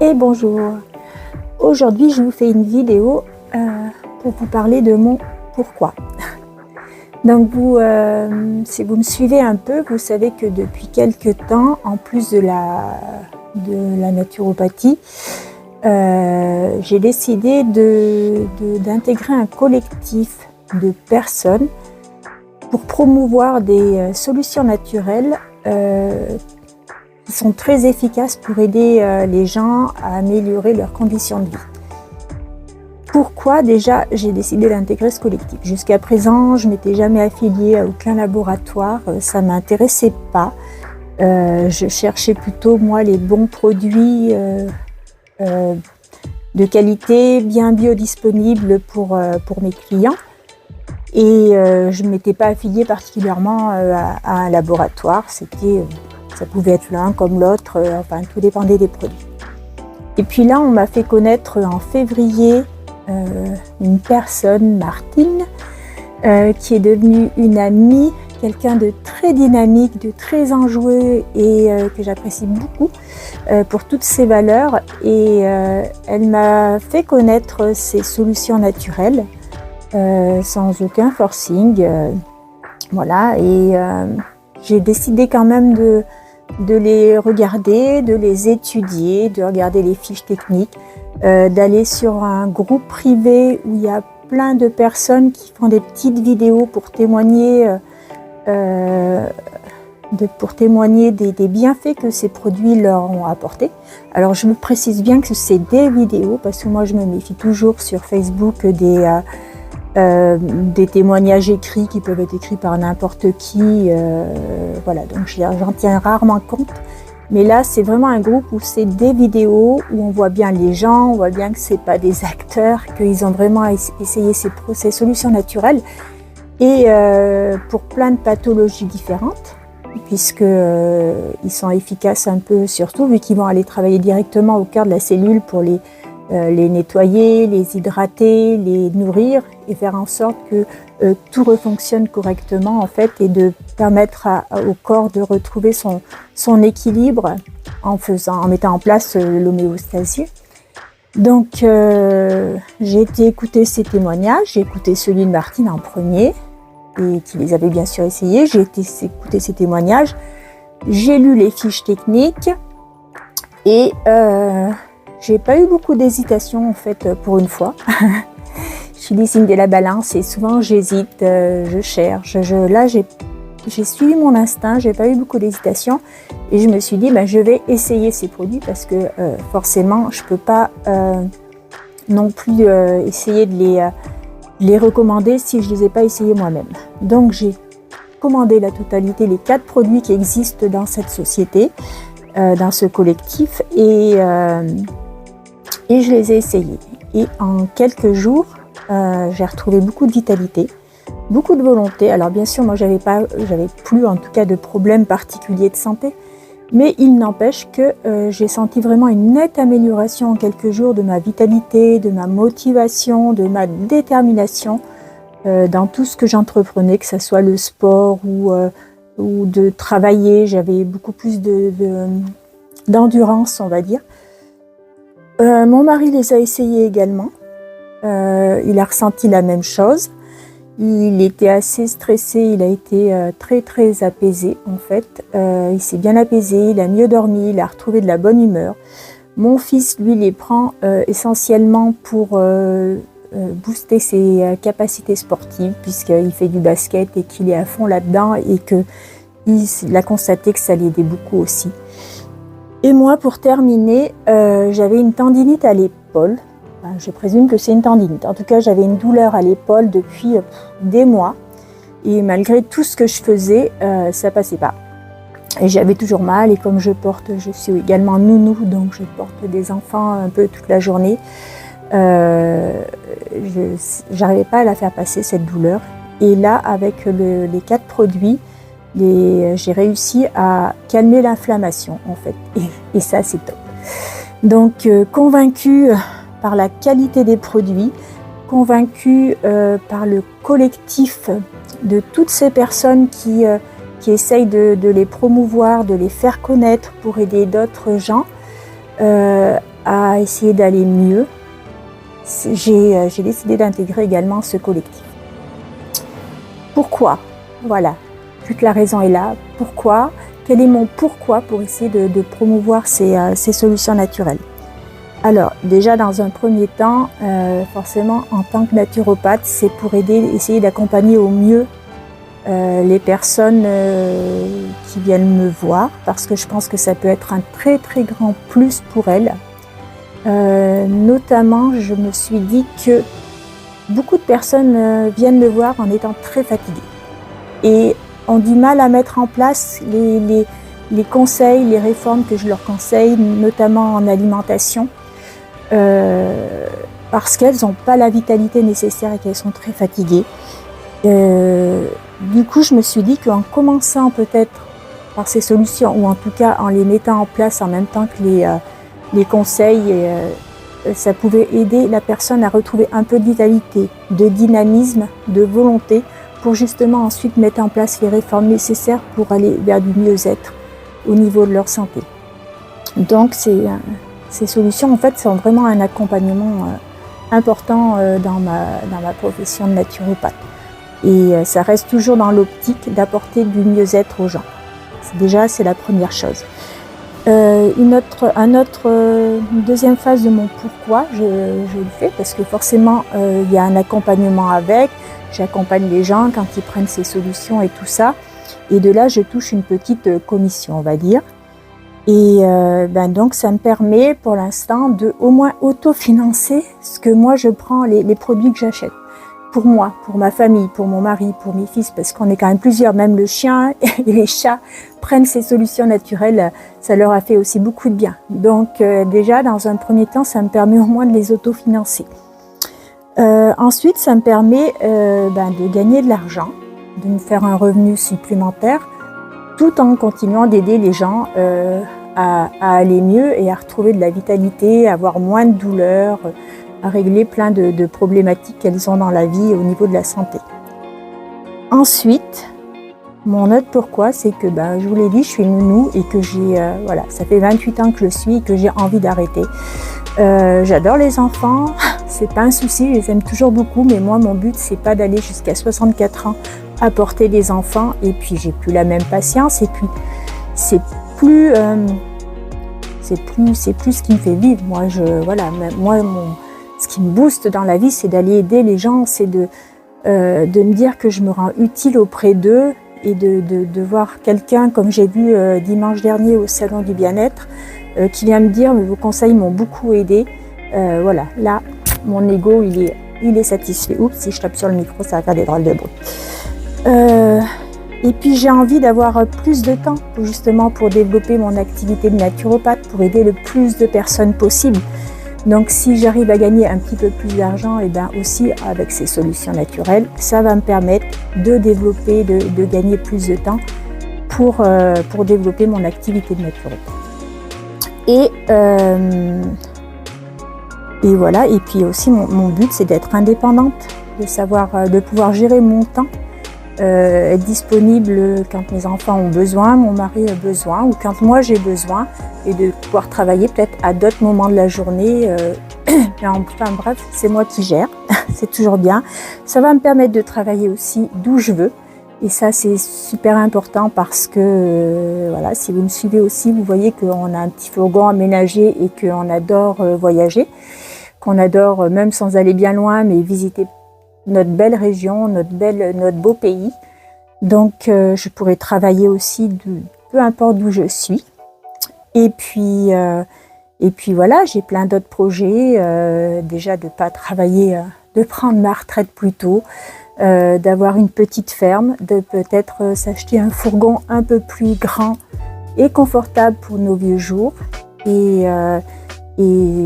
Et bonjour. Aujourd'hui, je vous fais une vidéo pour vous parler de mon pourquoi. Donc si vous me suivez un peu, vous savez que depuis quelques temps, en plus de la naturopathie, j'ai décidé d'intégrer un collectif de personnes pour promouvoir des solutions naturelles qui sont très efficaces pour aider les gens à améliorer leurs conditions de vie. Pourquoi déjà j'ai décidé d'intégrer ce collectif? Jusqu'à présent, je ne m'étais jamais affiliée à aucun laboratoire, ça ne m'intéressait pas. Je cherchais plutôt moi les bons produits de qualité, bien biodisponibles pour mes clients. Et je ne m'étais pas affiliée particulièrement à un laboratoire, ça pouvait être l'un comme l'autre, enfin tout dépendait des produits. Et puis là, on m'a fait connaître en février une personne, Martine, qui est devenue une amie, quelqu'un de très dynamique, de très enjoué et que j'apprécie beaucoup pour toutes ses valeurs. Et elle m'a fait connaître ces solutions naturelles sans aucun forcing. Voilà, et j'ai décidé quand même de les regarder, de les étudier, de regarder les fiches techniques, d'aller sur un groupe privé où il y a plein de personnes qui font des petites vidéos pour témoigner, des bienfaits que ces produits leur ont apportés. Alors je me précise bien que c'est des vidéos parce que moi je me méfie toujours sur Facebook des témoignages écrits qui peuvent être écrits par n'importe qui, voilà, donc j'en tiens rarement compte. Mais là, c'est vraiment un groupe où c'est des vidéos, où on voit bien les gens, on voit bien que c'est pas des acteurs, qu'ils ont vraiment essayé ces solutions naturelles et pour plein de pathologies différentes, puisque ils sont efficaces un peu surtout vu qu'ils vont aller travailler directement au cœur de la cellule pour les nettoyer, les hydrater, les nourrir et faire en sorte que tout refonctionne correctement en fait et de permettre au corps de retrouver son équilibre en mettant en place l'homéostasie. Donc j'ai été écouter ces témoignages, j'ai écouté celui de Martine en premier et qui les avait bien sûr essayés, j'ai été écouter ces témoignages, j'ai lu les fiches techniques et j'ai pas eu beaucoup d'hésitation en fait pour une fois. Je suis des signes de la balance et souvent j'hésite, je cherche. Là j'ai suivi mon instinct, j'ai pas eu beaucoup d'hésitation et je me suis dit je vais essayer ces produits parce que forcément je peux pas non plus essayer de les recommander si je les ai pas essayés moi-même. Donc j'ai commandé la totalité, les 4 produits qui existent dans cette société, dans ce collectif et je les ai essayés. Et en quelques jours, j'ai retrouvé beaucoup de vitalité, beaucoup de volonté. Alors bien sûr, moi j'avais plus en tout cas de problème particulier de santé, mais il n'empêche que j'ai senti vraiment une nette amélioration en quelques jours de ma vitalité, de ma motivation, de ma détermination dans tout ce que j'entreprenais, que ce soit le sport ou de travailler. J'avais beaucoup plus d'endurance, on va dire. Mon mari les a essayés également. Il a ressenti la même chose. Il était assez stressé, il a été très très apaisé en fait. Il s'est bien apaisé, il a mieux dormi, il a retrouvé de la bonne humeur. Mon fils, lui, les prend essentiellement pour booster ses capacités sportives puisqu'il fait du basket et qu'il est à fond là-dedans et qu'il a constaté que ça l'aidait beaucoup aussi. Et moi, pour terminer, j'avais une tendinite à l'épaule. Je présume que c'est une tendinite. En tout cas, j'avais une douleur à l'épaule depuis des mois. Et malgré tout ce que je faisais, ça passait pas. Et j'avais toujours mal. Et comme je suis également nounou, donc je porte des enfants un peu toute la journée. J'arrivais pas à la faire passer, cette douleur. Et là, avec les 4 produits, j'ai réussi à calmer l'inflammation en fait. Et ça, c'est top. Donc, convaincue par la qualité des produits, convaincue par le collectif de toutes ces personnes qui essayent de les promouvoir, de les faire connaître pour aider d'autres gens, à essayer d'aller mieux, j'ai décidé d'intégrer également ce collectif. Pourquoi? Voilà, toute la raison est là. Pourquoi? Quel est mon pourquoi pour essayer de promouvoir ces solutions naturelles? Alors, déjà dans un premier temps, forcément en tant que naturopathe, c'est pour essayer d'accompagner au mieux les personnes qui viennent me voir, parce que je pense que ça peut être un très très grand plus pour elles. Notamment, je me suis dit que beaucoup de personnes viennent me voir en étant très fatiguées et ont du mal à mettre en place les conseils, les réformes que je leur conseille, notamment en alimentation, parce qu'elles n'ont pas la vitalité nécessaire et qu'elles sont très fatiguées. Du coup, je me suis dit qu'en commençant peut-être par ces solutions, ou en tout cas en les mettant en place en même temps que les conseils, ça pouvait aider la personne à retrouver un peu de vitalité, de dynamisme, de volonté, pour justement ensuite mettre en place les réformes nécessaires pour aller vers du mieux-être au niveau de leur santé. Donc ces solutions en fait sont vraiment un accompagnement important dans ma profession de naturopathe. Et ça reste toujours dans l'optique d'apporter du mieux-être aux gens. Déjà, c'est la première chose. Une deuxième phase de mon pourquoi je le fais, parce que forcément il y a un accompagnement avec. J'accompagne les gens quand ils prennent ces solutions et tout ça. Et de là, je touche une petite commission, on va dire. Et donc, ça me permet pour l'instant de au moins autofinancer ce que moi je prends, les produits que j'achète. Pour moi, pour ma famille, pour mon mari, pour mes fils, parce qu'on est quand même plusieurs, même le chien et les chats prennent ces solutions naturelles, ça leur a fait aussi beaucoup de bien. Donc déjà, dans un premier temps, ça me permet au moins de les autofinancer. Ensuite, ça me permet de gagner de l'argent, de me faire un revenu supplémentaire, tout en continuant d'aider les gens à aller mieux et à retrouver de la vitalité, à avoir moins de douleurs, à régler plein de problématiques qu'elles ont dans la vie au niveau de la santé. Ensuite, mon autre pourquoi, c'est que je vous l'ai dit, je suis nounou et que ça fait 28 ans que je suis et que j'ai envie d'arrêter. J'adore les enfants, c'est pas un souci, je les aime toujours beaucoup, mais moi mon but c'est pas d'aller jusqu'à 64 ans à porter des enfants, et puis j'ai plus la même patience, et puis c'est plus ce qui me fait vivre. Ce qui me booste dans la vie, c'est d'aller aider les gens, c'est de me dire que je me rends utile auprès d'eux, et de voir quelqu'un, comme j'ai vu dimanche dernier au salon du bien-être, qui vient me dire « vos conseils m'ont beaucoup aidé ». Là, mon ego, il est satisfait. Oups, si je tape sur le micro, ça va faire des drôles de bruit. Et puis j'ai envie d'avoir plus de temps pour développer mon activité de naturopathe, pour aider le plus de personnes possible. Donc si j'arrive à gagner un petit peu plus d'argent, et aussi avec ces solutions naturelles, ça va me permettre de développer, de gagner plus de temps pour développer mon activité de naturopathe. Et voilà, et puis aussi mon but c'est d'être indépendante, de pouvoir gérer mon temps, être disponible quand mes enfants ont besoin, mon mari a besoin, ou quand moi j'ai besoin, et de pouvoir travailler peut-être à d'autres moments de la journée. Enfin bref, c'est moi qui gère, c'est toujours bien. Ça va me permettre de travailler aussi d'où je veux, et ça c'est super important parce que si vous me suivez aussi, vous voyez qu'on a un petit fourgon aménagé et qu'on adore voyager, qu'on adore même sans aller bien loin, mais visiter notre belle région, notre beau pays. Donc je pourrais travailler aussi peu importe d'où je suis. Et puis voilà, j'ai plein d'autres projets, déjà de pas travailler, de prendre ma retraite plus tôt, d'avoir une petite ferme, de peut-être s'acheter un fourgon un peu plus grand et confortable pour nos vieux jours. Et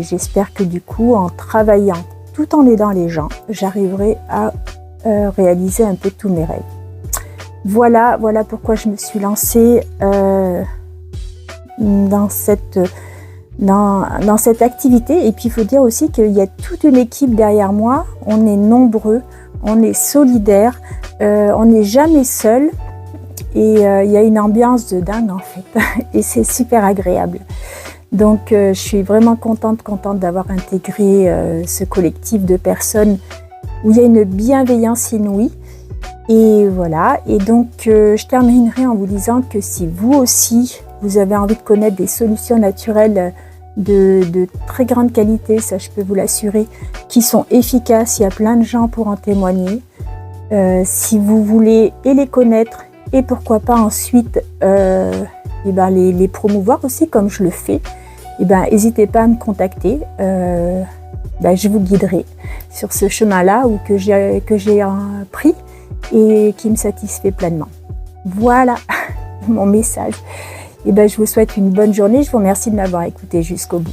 j'espère que du coup, en travaillant tout en aidant les gens, j'arriverai à réaliser un peu tous mes rêves. Voilà pourquoi je me suis lancée dans cette activité. Et puis il faut dire aussi qu'il y a toute une équipe derrière moi, on est nombreux, on est solidaires, on n'est jamais seul, et il y a une ambiance de dingue en fait, et c'est super agréable. Donc je suis vraiment contente d'avoir intégré ce collectif de personnes où il y a une bienveillance inouïe. Et voilà, et donc je terminerai en vous disant que si vous aussi, vous avez envie de connaître des solutions naturelles de très grande qualité, ça je peux vous l'assurer, qui sont efficaces, il y a plein de gens pour en témoigner. Si vous voulez et les connaître, et pourquoi pas ensuite les promouvoir aussi comme je le fais, n'hésitez pas à me contacter. Je vous guiderai sur ce chemin-là ou que j'ai pris et qui me satisfait pleinement. Voilà mon message. Je vous souhaite une bonne journée. Je vous remercie de m'avoir écouté jusqu'au bout.